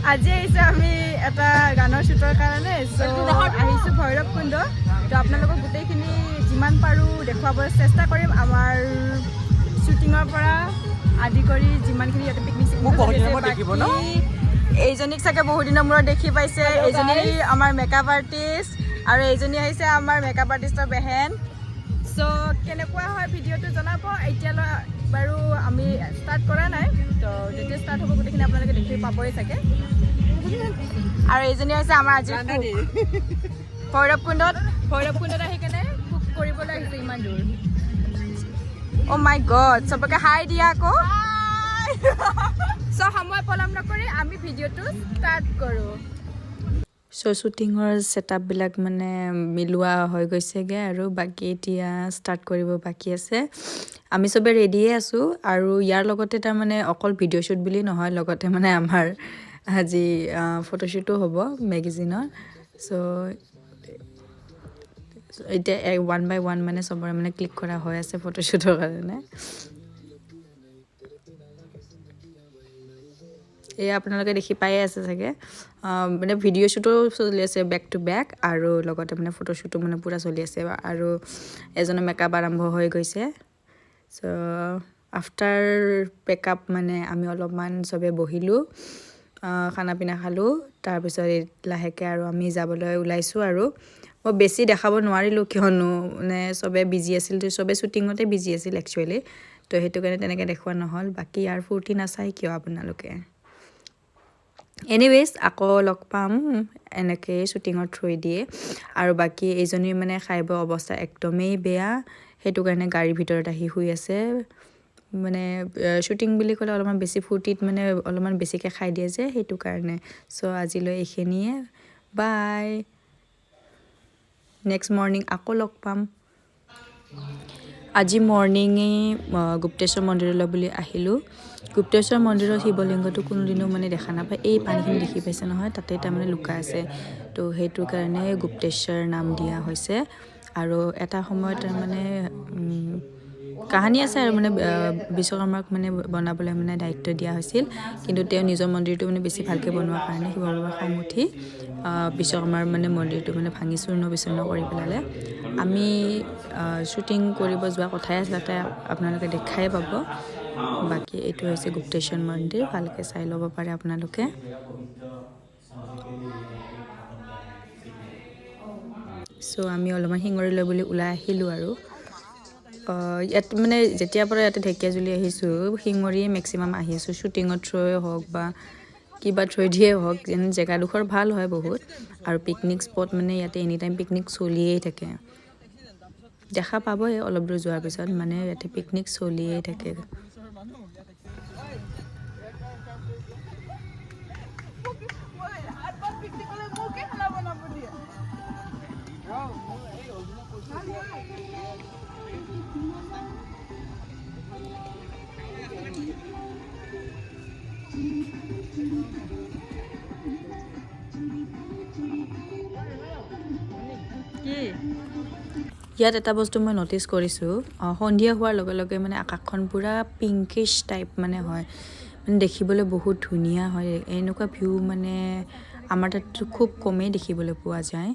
আজি আহিছোঁ আমি এটা গানৰ শ্বুটৰ কাৰণে আহিছোঁ ভৈৰৱকুণ্ড তো আপোনালোকক গোটেইখিনি যিমান পাৰোঁ দেখুৱাবলৈ চেষ্টা কৰিম আমাৰ শ্বুটিঙৰ পৰা আদি কৰি যিমানখিনি ইয়াতে পিকনিক এইজনীক চাগে বহু দিনৰ মূৰত দেখি পাইছে এইজনী আমাৰ মেকআপ আৰ্টিষ্ট আৰু এইজনী আহিছে আমাৰ মেকআপ আৰ্টিষ্টৰ বেহেন চ' কেনেকুৱা হয় ভিডিঅ'টো জনাব এতিয়ালৈ বাৰু আমি ষ্টাৰ্ট কৰা নাই তো যেতিয়া ষ্টাৰ্ট হ'ব গোটেইখিনি আপোনালোকে দেখি পাবই চাগে আৰু এইজনী হৈছে আমাৰ আজি ভৈৰৱকুণ্ডত আহি কেনে কুক কৰিবলৈ আহিছে ইমান দূৰ অ' মাই গড চবকে হাই দিয়া আকৌ চ' সময় পলম নকৰি আমি ভিডিঅ'টো ষ্টাৰ্ট কৰোঁ চ' শ্বুটিঙৰ ছেটআপবিলাক মানে মিলোৱা হৈ গৈছেগৈ আৰু বাকী এতিয়া ষ্টাৰ্ট কৰিব বাকী আছে আমি চবে ৰেডিয়ে আছোঁ আৰু ইয়াৰ লগতে তাৰমানে অকল ভিডিঅ' শ্বুট বুলি নহয় লগতে মানে আমাৰ আজি ফটোশ্বুটো হ'ব মেগাজিনৰ চ' এতিয়া ওৱান বাই ওৱান মানে চবৰে মানে ক্লিক কৰা হৈ আছে ফটোশ্বুটৰ কাৰণে এয়া আপোনালোকে দেখি পায়ে আছে চাগে মানে ভিডিঅ' শ্বুটো চলি আছে বেক টু বেক আৰু লগতে মানে ফটোশ্বুটো মানে পূৰা চলি আছে আৰু এজনৰ মেকআপ আৰম্ভ হৈ গৈছে চ' আফটাৰ পেকআপ মানে আমি অলপমান চবে বহিলোঁ খানা পিনা খালোঁ তাৰপিছত লাহেকৈ আৰু আমি যাবলৈ ওলাইছোঁ আৰু মই বেছি দেখাব নোৱাৰিলোঁ কিয়নো মানে চবে বিজি আছিল তো চবে শ্বুটিঙতে বিজি আছিল একচুৱেলি তো সেইটো কাৰণে তেনেকৈ দেখুওৱা নহ'ল বাকী ইয়াৰ ফূৰ্তি নাচায় কিয় আপোনালোকে এনিৱেজ আকৌ লগ পাম এনেকৈ শ্বুটিঙৰ থ্ৰুৱে দিয়ে আৰু বাকী এইজনীৰ মানে খাই বৈ অৱস্থা একদমেই বেয়া সেইটো কাৰণে গাড়ীৰ ভিতৰত আহি শুই আছে মানে শ্বুটিং বুলি ক'লে অলপমান বেছি ফূৰ্তিত মানে অলপমান বেছিকৈ খাই দিয়ে যে সেইটো কাৰণে চ' আজিলৈ এইখিনিয়ে বাই নেক্সট মৰ্ণিং আকৌ লগ পাম আজি মৰ্ণিঙেই গুপ্তেশ্বৰ মন্দিৰলৈ বুলি আহিলোঁ গুপ্তেশ্বৰ মন্দিৰৰ শিৱলিংগটো কোনোদিনো মানে দেখা নাপায় এই পানীখিনি দেখি পাইছে নহয় তাতে তাৰমানে লুকাই আছে তো সেইটো কাৰণে গুপ্তেশ্বৰ নাম দিয়া হৈছে আৰু এটা সময়ত তাৰমানে কাহিনী আছে আৰু মানে বিশ্বকৰ্মাক মানে বনাবলৈ মানে দায়িত্ব দিয়া হৈছিল কিন্তু তেওঁ নিজৰ মন্দিৰটো মানে বেছি ভালকৈ বনোৱাৰ কাৰণে শিৱ বাবাৰ খং উঠি বিশ্বকৰ্মাৰ মানে মন্দিৰটো মানে ভাঙি চূৰ্ণ বিচূৰ্ণ কৰি পেলালে আমি শ্বুটিং কৰিব যোৱা কথাই আছে তাতে আপোনালোকে দেখাই পাব বাকী এইটো হৈছে গুপ্তেশ্বৰ মন্দিৰ ভালকৈ চাই ল'ব পাৰে আপোনালোকে চ' আমি অলপমান শিঙৰিলৈ বুলি ওলাই আহিলোঁ আৰু ইয়াত মানে যেতিয়াৰ পৰা ইয়াতে ঢেকীয়াজুলি আহিছোঁ শিঙৰিয়ে মেক্সিমাম আহি আছোঁ শ্বুটিঙৰ থ্ৰুৱে হওক বা কিবা থ্ৰুৱেদিয়ে হওক যেন জেগাডোখৰ ভাল হয় বহুত আৰু পিকনিক স্পট মানে ইয়াতে এনি টাইম পিকনিক চলিয়েই থাকে দেখা পাবই অলপ দূৰ যোৱাৰ পিছত মানে ইয়াতে পিকনিক চলিয়েই থাকে ইয়াত এটা বস্তু মই ন'টিছ কৰিছোঁ সন্ধিয়া হোৱাৰ লগে লগে মানে আকাশখন পূৰা পিংকিছ টাইপ মানে হয় মানে দেখিবলৈ বহুত ধুনীয়া হয় এনেকুৱা ভিউ মানে আমাৰ তাততো খুব কমেই দেখিবলৈ পোৱা যায়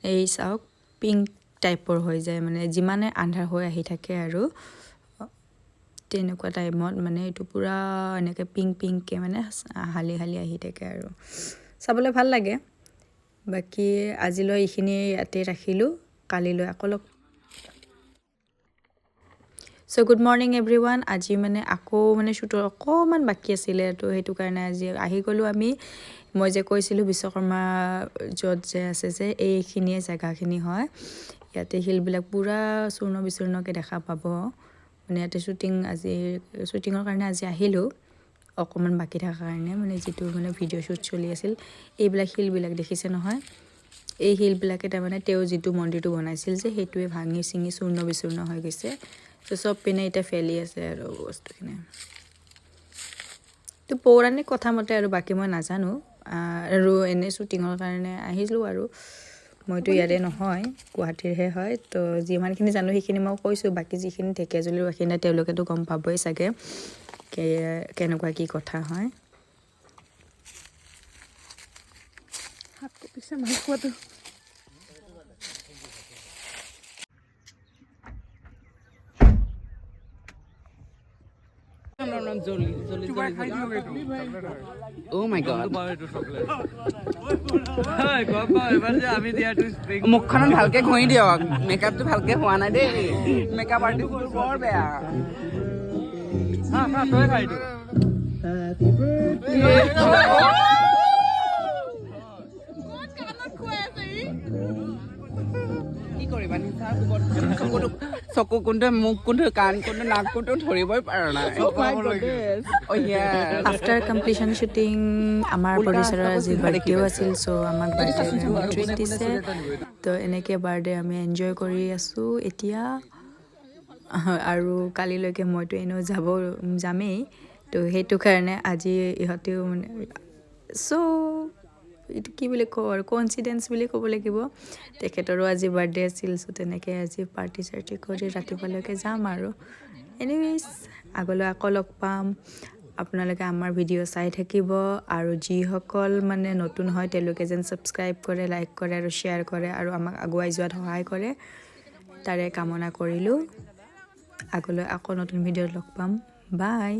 এই চাওক পিংক টাইপৰ হৈ যায় মানে যিমানে আন্ধাৰ হৈ আহি থাকে আৰু তেনেকুৱা টাইমত মানে এইটো পূৰা এনেকৈ পিংকৈ মানে হালি আহি থাকে আৰু চাবলৈ ভাল লাগে বাকী আজিলৈ এইখিনি ইয়াতে ৰাখিলোঁ কালিলৈ আকৌ লগ চ' গুড মৰ্ণিং এভৰিৱান আজি মানে আকৌ মানে শ্বুটৰ অকণমান বাকী আছিলে তো সেইটো কাৰণে আজি আহি গ'লোঁ আমি মই যে কৈছিলোঁ বিশ্বকৰ্মা য'ত যে আছে যে এইখিনিয়ে জেগাখিনি হয় ইয়াতে শিলবিলাক পূৰা চূৰ্ণ বিচূৰ্ণকৈ দেখা পাব মানে ইয়াতে শ্বুটিঙৰ কাৰণে আজি আহিলোঁ অকণমান বাকী থকাৰ কাৰণে মানে যিটো মানে ভিডিঅ' শ্বুট চলি আছিল এইবিলাক শিলবিলাক দেখিছে নহয় এই শিলবিলাকে তাৰমানে তেওঁ যিটো মন্দিৰটো বনাইছিল যে সেইটোৱে ভাঙি চিঙি চূৰ্ণ বিচূৰ্ণ হৈ গৈছে তো চব পিনে এতিয়া ফেলি আছে আৰু বস্তুখিনি তো পৌৰাণিক কথা মতে আৰু বাকী মই নাজানো আৰু এনে শ্বুটিঙৰ কাৰণে আহিছিলোঁ আৰু মইতো ইয়াৰে নহয় গুৱাহাটীৰহে হয় তো যিমানখিনি জানো সেইখিনি মই কৈছোঁ বাকী যিখিনি ঢেকীয়াজুলিৰ বাসিন্দা তেওঁলোকেতো গম পাবই চাগে কেনেকুৱা কি কথা হয় হাত কপিছে মাছ খোৱাটো Oh my god. মুখখনত ভালকে ঘঁহি দিয়ক মেকআপটো ভালকে হোৱা নাই দেই মেকআপ আৰ্টিষ্টবোৰ বৰ বেয়া কি কৰিবা নিচা চকু কোনটো মুখ কোনটো কাণ কোনটো নাক কোনটো ধৰিবই পৰা নাই আফটাৰ কমপ্লিশ্যন শ্বুটিং আমাৰ প্ৰডিউচাৰৰ আজি বাৰ্থডেও আছিল চ' আমাক বাৰ্থডে ট্ৰিট দিছে তো এনেকৈ বাৰ্থডে আমি এনজয় কৰি আছোঁ এতিয়া আৰু কালিলৈকে মইতো এনেও যামেই তো সেইটো কাৰণে আজি ইহঁতেও মানে চ' এইটো কি বুলি কওঁ আৰু কনচিডেঞ্চ বুলি ক'ব লাগিব তেখেতৰো আজি বাৰ্থডে আছিল চ' তেনেকৈ আজি পাৰ্টি চাৰ্টি কৰি ৰাতিপুৱালৈকে যাম আৰু এনিৱেইজ আগলৈ আকৌ লগ পাম আপোনালোকে আমাৰ ভিডিঅ' চাই থাকিব আৰু যিসকল মানে নতুন হয় তেওঁলোকে যেন ছাবস্ক্ৰাইব কৰে লাইক কৰে আৰু শ্বেয়াৰ কৰে আৰু আমাক আগুৱাই যোৱাত সহায় কৰে তাৰে কামনা কৰিলোঁ আগলৈ আকৌ নতুন ভিডিঅ'ত লগ পাম বাই